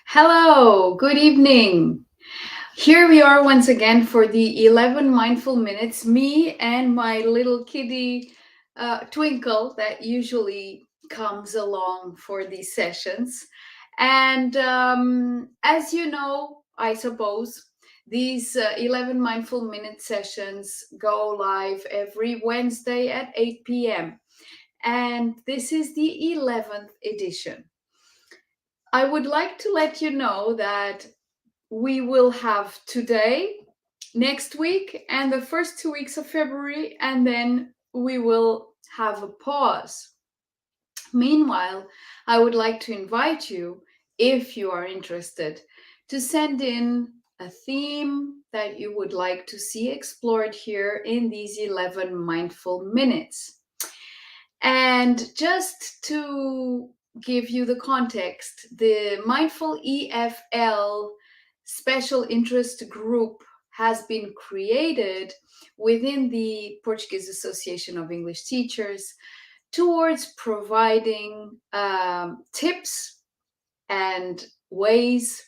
Hello, good evening. Here we are once again for the 11 mindful minutes. Me and my little kitty Twinkle that usually comes along for these sessions. And as you know, I suppose, these 11 mindful minute sessions go live every Wednesday at 8 p.m. And this is the 11th edition. I would like to let you know that we will have today, next week, and the first 2 weeks of February, and then we will have a pause. Meanwhile, I would like to invite you, if you are interested, to send in a theme that you would like to see explored here in these 11 mindful minutes. And just to give you the context, the Mindful EFL special interest group has been created within the Portuguese Association of English Teachers towards providing tips and ways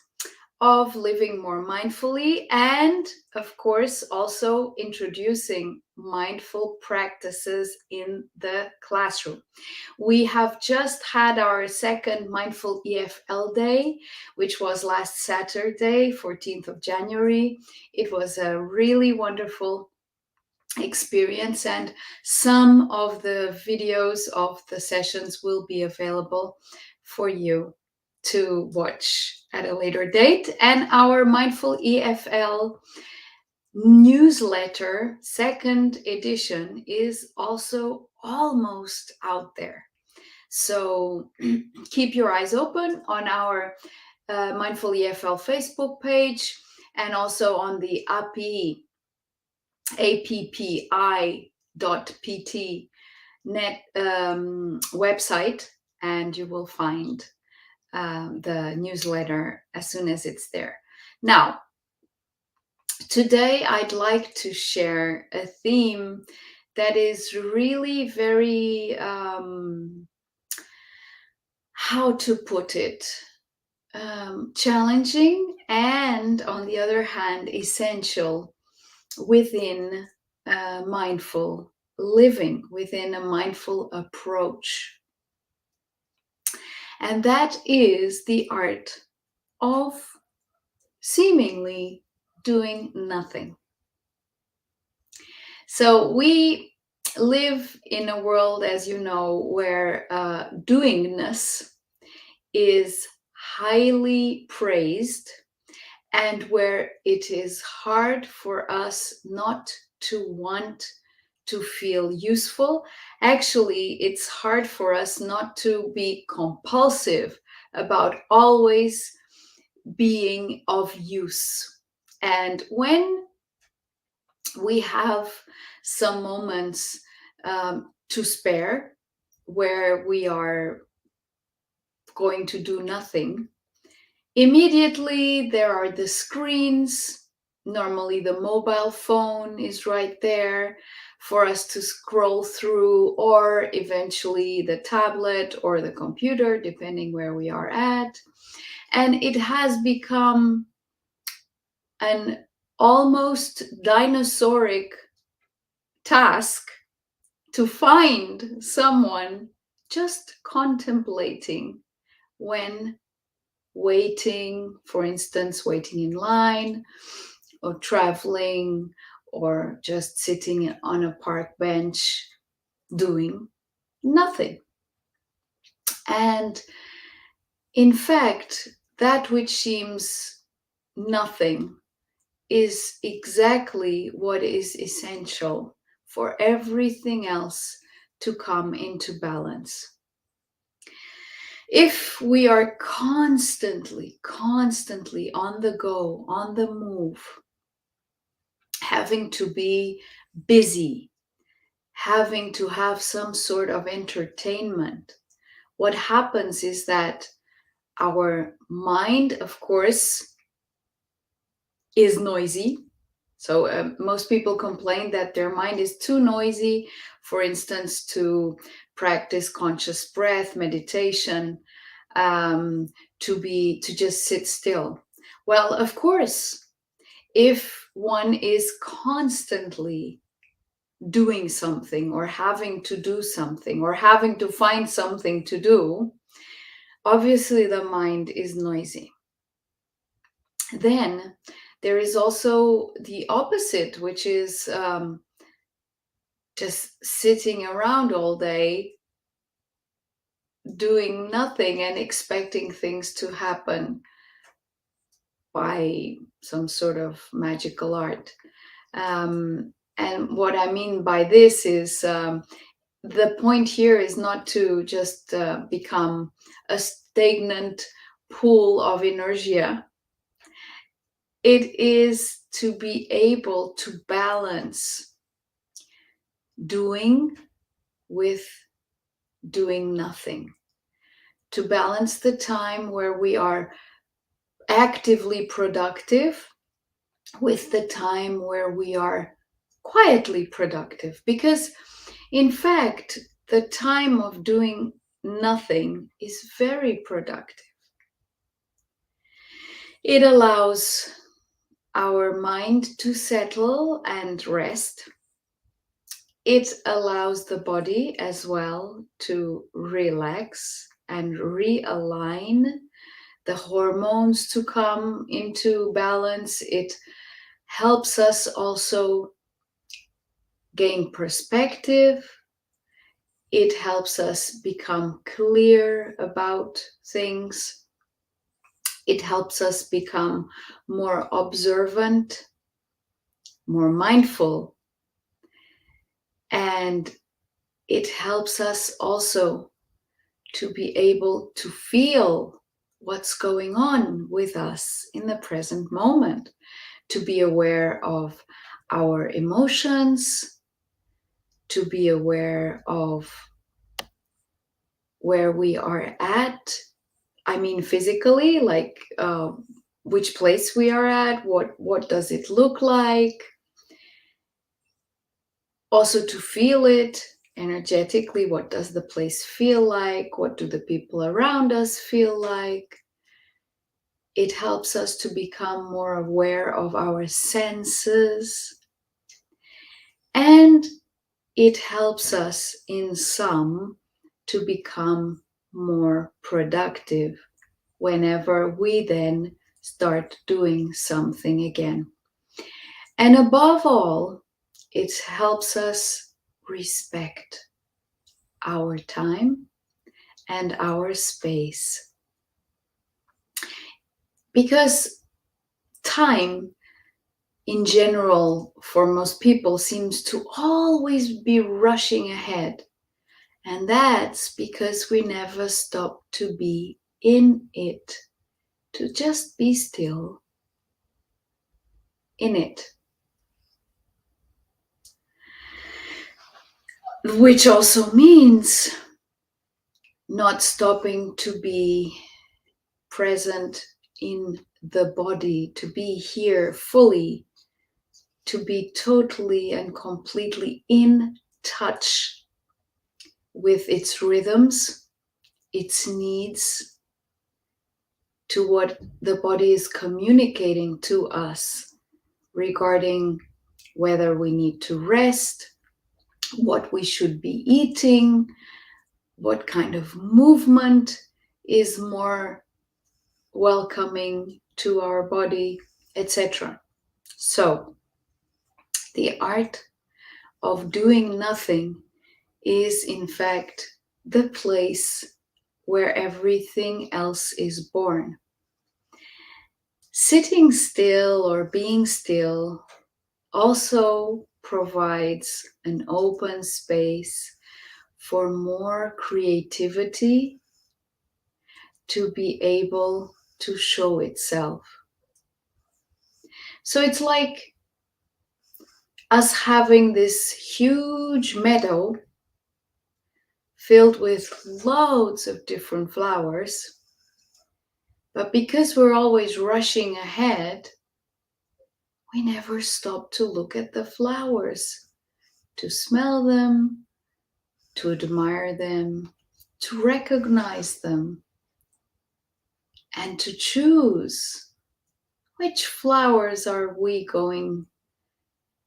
of living more mindfully, and of course also introducing mindful practices in the classroom. We have just had our second Mindful EFL Day, which was last Saturday, 14th of January. It was a really wonderful experience, and some of the videos of the sessions will be available for you to watch at a later date. And our Mindful EFL newsletter, second edition, is also almost out there. So keep your eyes open on our Mindful EFL Facebook page and also on the APPI, APPI.pt net website, and you will find the newsletter as soon as it's there. Now, today I'd like to share a theme that is really very, how to put it, challenging, and on the other hand, essential within mindful living, within a mindful approach. And that is the art of seemingly doing nothing. So we live in a world, as you know, where doingness is highly praised, and where it is hard for us not to want to feel useful. Actually, it's hard for us not to be compulsive about always being of use. And when we have some moments to spare where we are going to do nothing, immediately there are the screens. Normally the mobile phone is right there for us to scroll through, or eventually the tablet or the computer, depending where we are at. And it has become an almost dinosauric task to find someone just contemplating when waiting, for instance, waiting in line, or traveling, or just sitting on a park bench doing nothing. And in fact, that which seems nothing is exactly what is essential for everything else to come into balance. If we are constantly on the go, on the move, having to be busy, having to have some sort of entertainment, what happens is that our mind, of course, is noisy. So most people complain that their mind is too noisy, for instance, to practice conscious breath, meditation, to just sit still. Well, of course, if one is constantly doing something or having to do something or having to find something to do, obviously the mind is noisy. Then there is also the opposite, which is just sitting around all day doing nothing and expecting things to happen by some sort of magical art. And what I mean by this is the point here is not to just become a stagnant pool of inertia. It is to be able to balance doing with doing nothing, to balance the time where we are actively productive with the time where we are quietly productive. Because in fact, the time of doing nothing is very productive. It allows our mind to settle and rest. It allows the body as well to relax and realign, the hormones to come into balance. It helps us also gain perspective. It helps us become clear about things. It helps us become more observant, more mindful. And it helps us also to be able to feel what's going on with us in the present moment, to be aware of our emotions, to be aware of where we are at. I mean, physically, like which place we are at, what does it look like? Also to feel it energetically, what does the place feel like? What do the people around us feel like? It helps us to become more aware of our senses. And it helps us in some to become more productive whenever we then start doing something again. And above all, it helps us respect our time and our space. Because time in general for most people seems to always be rushing ahead. And that's because we never stop to be in it, to just be still in it. Which also means not stopping to be present in the body, to be here fully, to be totally and completely in touch with its rhythms, its needs, to what the body is communicating to us regarding whether we need to rest, what we should be eating, what kind of movement is more welcoming to our body, etc. So, the art of doing nothing is in fact the place where everything else is born. Sitting still or being still also provides an open space for more creativity to be able to show itself. So it's like us having this huge meadow filled with loads of different flowers, but because we're always rushing ahead, we never stop to look at the flowers, to smell them, to admire them, to recognize them. and to choose which flowers are we going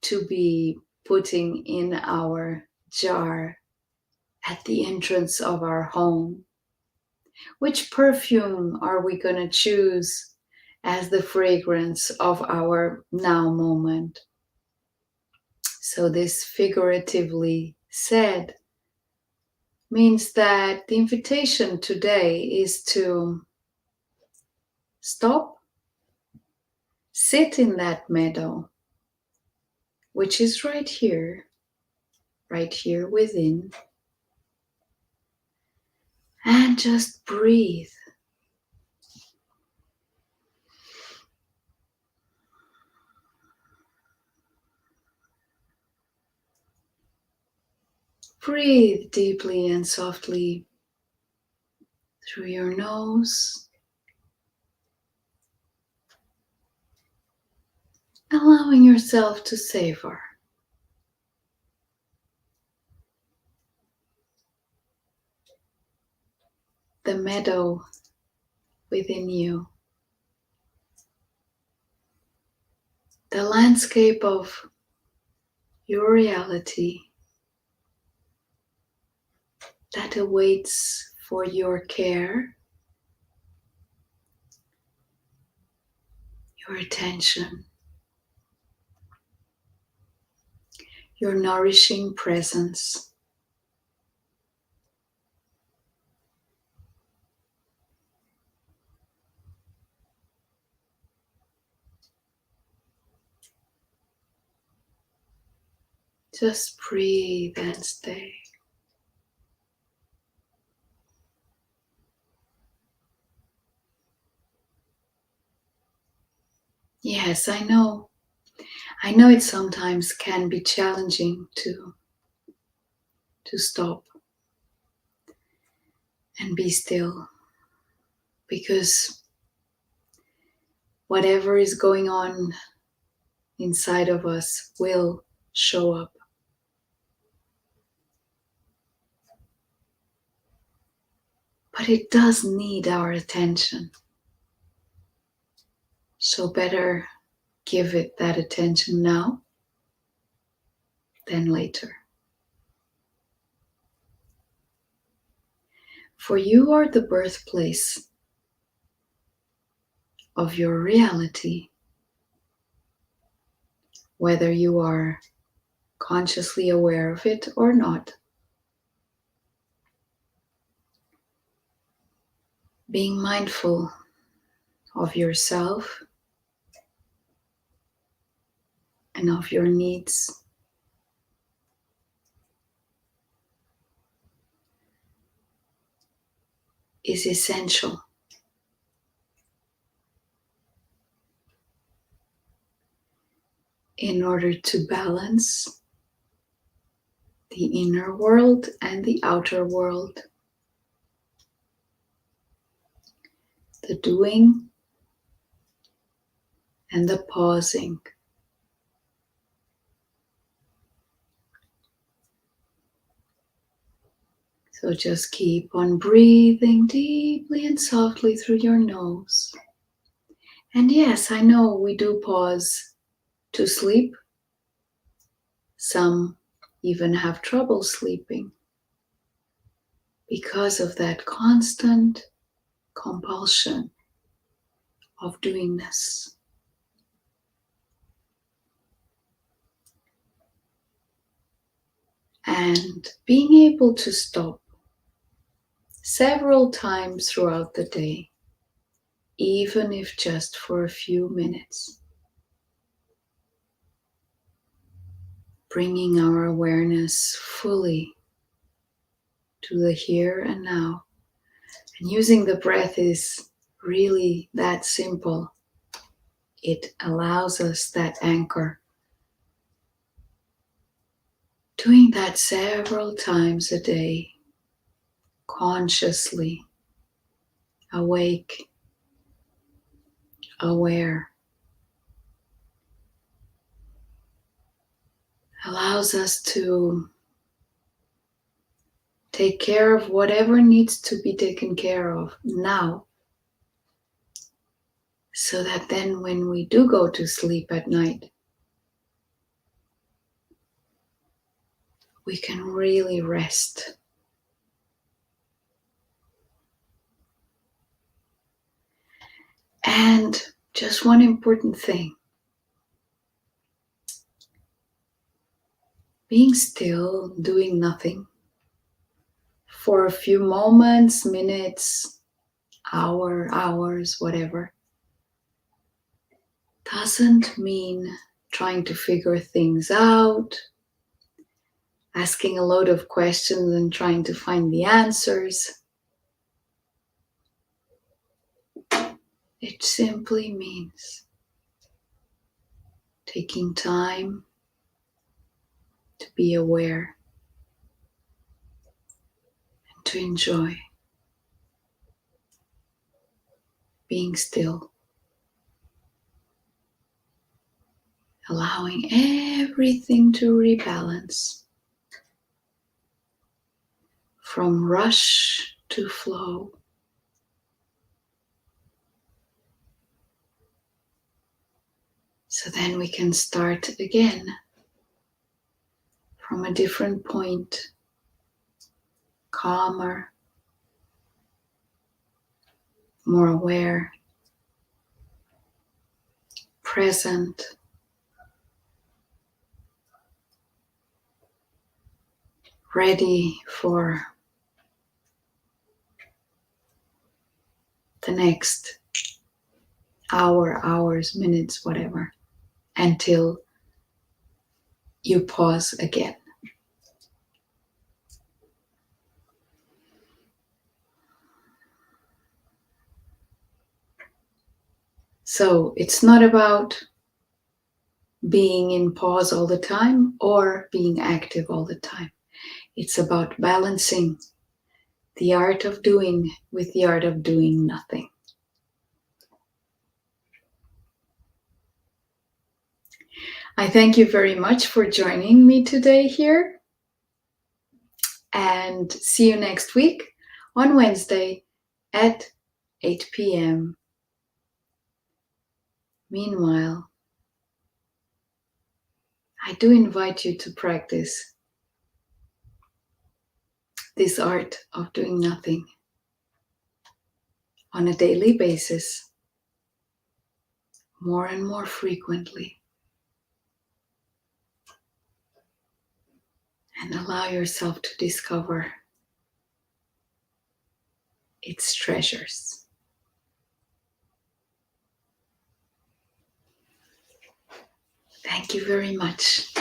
to be putting in our jar at the entrance of our home. Which perfume are we going to choose as the fragrance of our now moment? So this, figuratively said, means that the invitation today is to stop, sit in that meadow, which is right here within, and just breathe. Breathe deeply and softly through your nose, allowing yourself to savor the meadow within you, the landscape of your reality that awaits for your care, your attention, your nourishing presence. Just breathe and stay. Yes, I know. I know it sometimes can be challenging to stop and be still, because whatever is going on inside of us will show up. But it does need our attention. So better give it that attention now than later. For you are the birthplace of your reality, whether you are consciously aware of it or not. Being mindful of yourself and of your needs is essential in order to balance the inner world and the outer world, the doing and the pausing. So just keep on breathing deeply and softly through your nose. And yes, I know we do pause to sleep. Some even have trouble sleeping because of that constant compulsion of doing this. And being able to stop several times throughout the day, even if just for a few minutes, bringing our awareness fully to the here and now. And using the breath is really that simple. It allows us that anchor. Doing that several times a day, consciously, awake, aware, allows us to take care of whatever needs to be taken care of now, so that then when we do go to sleep at night, we can really rest. And just one important thing. Being still, doing nothing for a few moments, minutes, hours, whatever, doesn't mean trying to figure things out, asking a load of questions and trying to find the answers. It simply means taking time to be aware and to enjoy being still, allowing everything to rebalance from rush to flow. So then we can start again from a different point, calmer, more aware, present, ready for the next hour, hours, minutes, whatever, until you pause again. So it's not about being in pause all the time or being active all the time. It's about balancing the art of doing with the art of doing nothing. I thank you very much for joining me today here, and see you next week on Wednesday at 8 p.m. Meanwhile, I do invite you to practice this art of doing nothing on a daily basis, more and more frequently, and allow yourself to discover its treasures. Thank you very much.